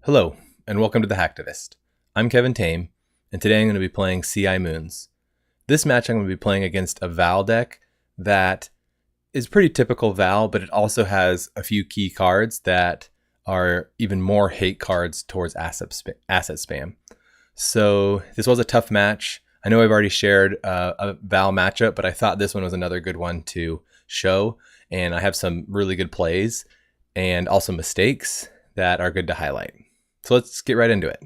Hello, and welcome to the Hacktivist. I'm Kevin Tame, and today I'm going to be playing CI Moons. This match I'm going to be playing against a Val deck that is pretty typical Val, but it also has a few key cards that are even more hate cards towards asset spam. So this was a tough match. I know I've already shared a Val matchup, but I thought this one was another good one to show, and I have some really good plays and also mistakes that are good to highlight. So let's get right into it.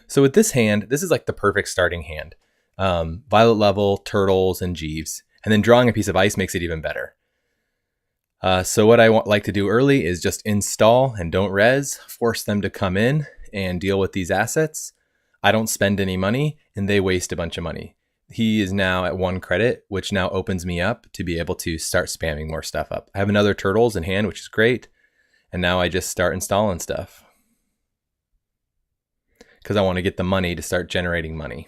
So with this hand, this is like the perfect starting hand. Violet level, turtles, and Jeeves. And then drawing a piece of ice makes it even better. So what I like to do early is just install and don't res, force them to come in and deal with these assets. I don't spend any money and they waste a bunch of money. He is now at 1 credit, which now opens me up to be able to start spamming more stuff up. I have another turtles in hand, which is great. And now I just start installing stuff because I want to get the money to start generating money.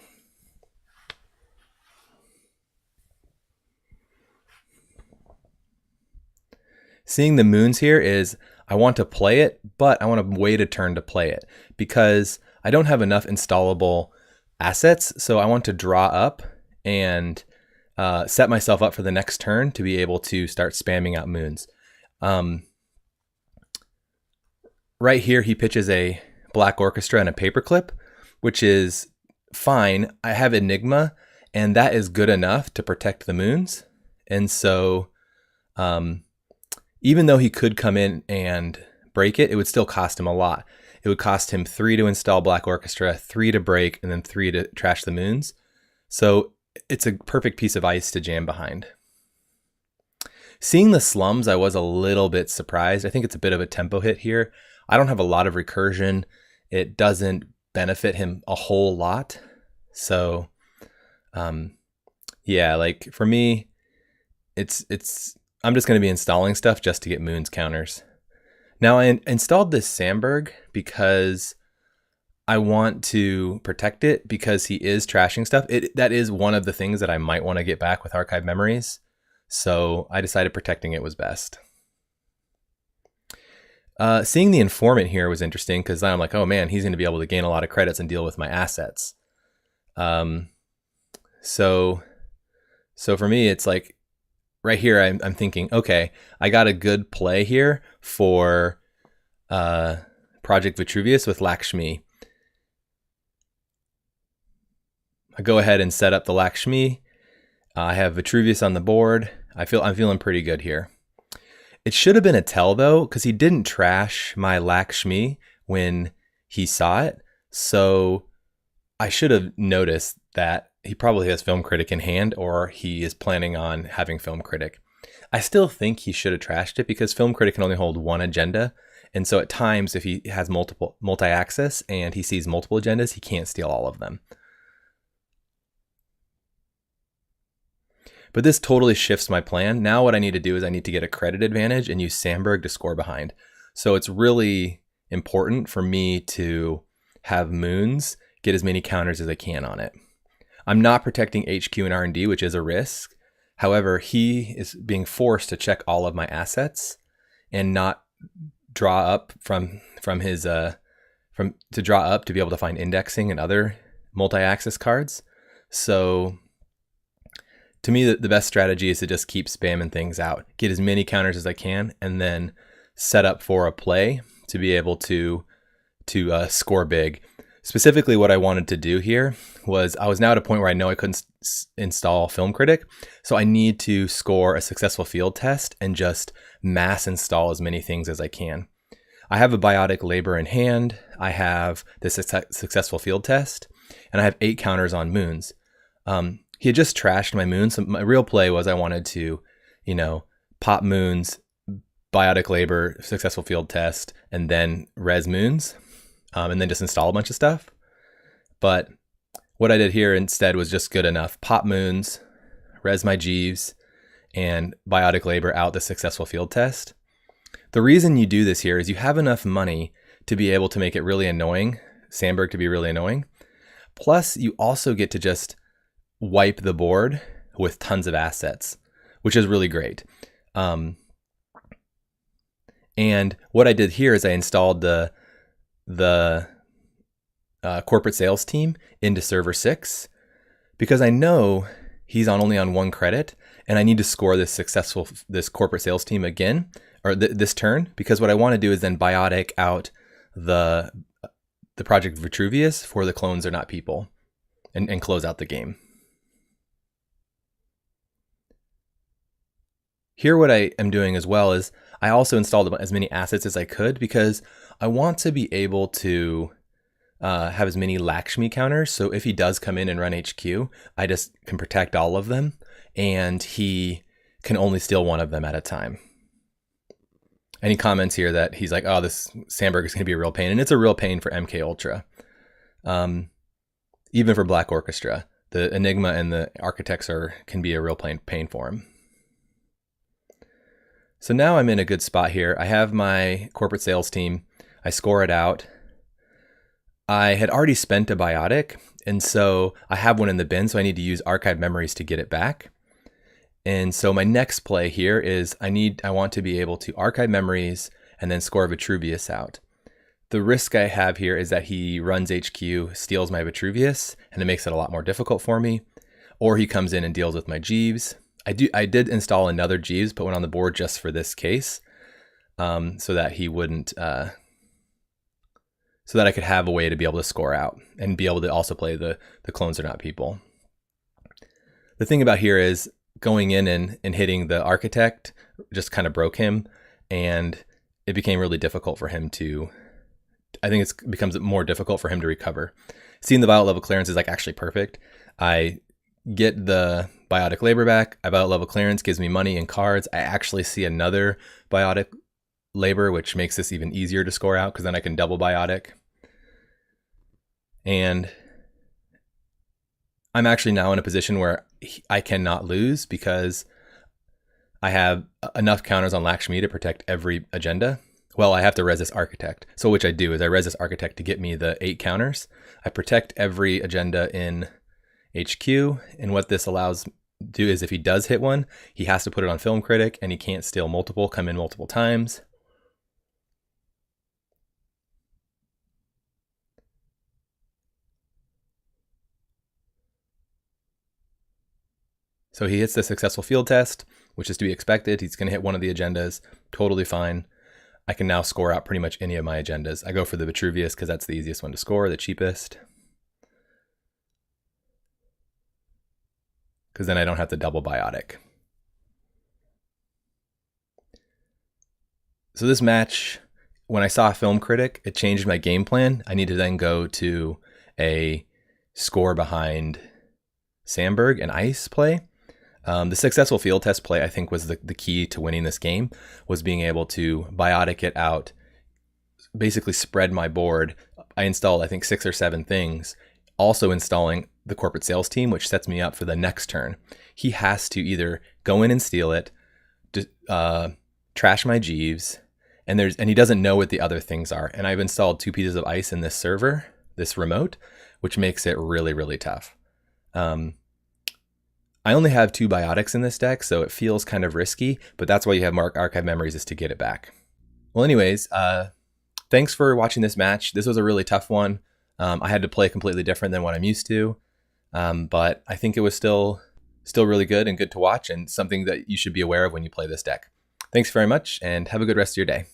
Seeing the moons here is I want to play it, but I want to wait a turn to play it because I don't have enough installable assets. So I want to draw up and set myself up for the next turn to be able to start spamming out moons. Right here, he pitches a Black Orchestra and a Paperclip, which is fine. I have Enigma, and that is good enough to protect the moons. And so even though he could come in and break it, it would still cost him a lot. It would cost him 3 to install Black Orchestra, 3 to break, and then 3 to trash the moons. So it's a perfect piece of ice to jam behind. Seeing the slums, I was a little bit surprised. I think it's a bit of a tempo hit here. I don't have a lot of recursion. It doesn't benefit him a whole lot. So, yeah, like for me, I'm just going to be installing stuff just to get moons counters. Now I installed this Sandberg because I want to protect it because he is trashing stuff. That is one of the things that I might want to get back with Archive Memories. So I decided protecting it was best. Seeing the informant here was interesting because I'm like, oh man, he's going to be able to gain a lot of credits and deal with my assets. So for me, it's like right here, I'm thinking, okay, I got a good play here for Project Vitruvius with Lakshmi. I go ahead and set up the Lakshmi. I have Vitruvius on the board. I'm feeling pretty good here. It should have been a tell though, because he didn't trash my Lakshmi when he saw it. So I should have noticed that he probably has Film Critic in hand, or he is planning on having Film Critic. I still think he should have trashed it because Film Critic can only hold one agenda. And so at times, if he has multi-access and he sees multiple agendas, he can't steal all of them. But this totally shifts my plan. Now what I need to do is I need to get a credit advantage and use Sandberg to score behind. So it's really important for me to have moons, get as many counters as I can on it. I'm not protecting HQ and R&D, which is a risk. However, he is being forced to check all of my assets and not draw up to draw up to be able to find indexing and other multi-access cards. So to me, the best strategy is to just keep spamming things out, get as many counters as I can, and then set up for a play to be able to score big. Specifically, what I wanted to do here was I was now at a point where I know I couldn't install Film Critic, so I need to score a successful field test and just mass install as many things as I can. I have a Biotic Labor in hand, I have the successful field test, and I have 8 counters on moons. He had just trashed my moons. So my real play was I wanted to, pop moons, Biotic Labor, successful field test, and then res moons, and then just install a bunch of stuff. But what I did here instead was just good enough. Pop moons, res my Jeeves, and Biotic Labor out the successful field test. The reason you do this here is you have enough money to be able to make it really annoying, Sandberg to be really annoying. Plus, you also get to just wipe the board with tons of assets, which is really great. And what I did here is I installed the corporate sales team into server 6 because I know he's only on 1 credit, and I need to score this corporate sales team again, or this turn, because what I want to do is then biotic out the Project Vitruvius for the clones are not people, and close out the game. Here what I am doing as well is I also installed as many assets as I could because I want to be able to have as many Lakshmi counters. So if he does come in and run HQ, I just can protect all of them, and he can only steal one of them at a time. And he comments here that he's like, oh, this Sandberg is going to be a real pain. And it's a real pain for MK Ultra. Even for Black Orchestra, the Enigma and the Architects can be a real pain for him. So now I'm in a good spot here. I have my corporate sales team. I score it out. I had already spent a biotic, and so I have one in the bin, so I need to use archive memories to get it back. And so my next play here is I want to be able to archive memories and then score Vitruvius out. The risk I have here is that he runs HQ, steals my Vitruvius, and it makes it a lot more difficult for me. Or he comes in and deals with my Jeeves. I did install another Jeeves, put one on the board just for this case, so that he wouldn't, so that I could have a way to be able to score out and be able to also play the clones are not people. The thing about here is going in and hitting the Architect just kind of broke him, and it became really difficult for him to, I think it becomes more difficult for him to recover. Seeing the Violet level clearance is like actually perfect. I get the biotic labor back. A Violet level clearance gives me money and cards. I actually see another biotic labor, which makes this even easier to score out because then I can double biotic. And I'm actually now in a position where I cannot lose because I have enough counters on Lakshmi to protect every agenda. Well, I have to res this Architect. So which I do is I res this Architect to get me the 8 counters. I protect every agenda in HQ, and what this allows to do is if he does hit one, he has to put it on Film Critic, and he can't steal multiple, come in multiple times. So he hits the successful field test, which is to be expected. He's going to hit one of the agendas, totally fine. I can now score out pretty much any of my agendas. I go for the Vitruvius because that's the easiest one to score, the cheapest. Because then I don't have to double biotic. So this match, when I saw Film Critic, it changed my game plan. I need to then go to a score behind Sandberg and Ice play. The successful field test play, I think, was the key to winning this game, was being able to biotic it out, basically spread my board. I installed, I think, 6 or 7 things, also installing the corporate sales team, which sets me up for the next turn. He has to either go in and steal it, trash my Jeeves, and he doesn't know what the other things are. And I've installed 2 pieces of ice in this server, this remote, which makes it really, really tough. I only have 2 biotics in this deck, so it feels kind of risky, but that's why you have archive memories, is to get it back. Well, anyways, thanks for watching this match. This was a really tough one. I had to play completely different than what I'm used to, but I think it was still really good and good to watch, and something that you should be aware of when you play this deck. Thanks very much, and have a good rest of your day.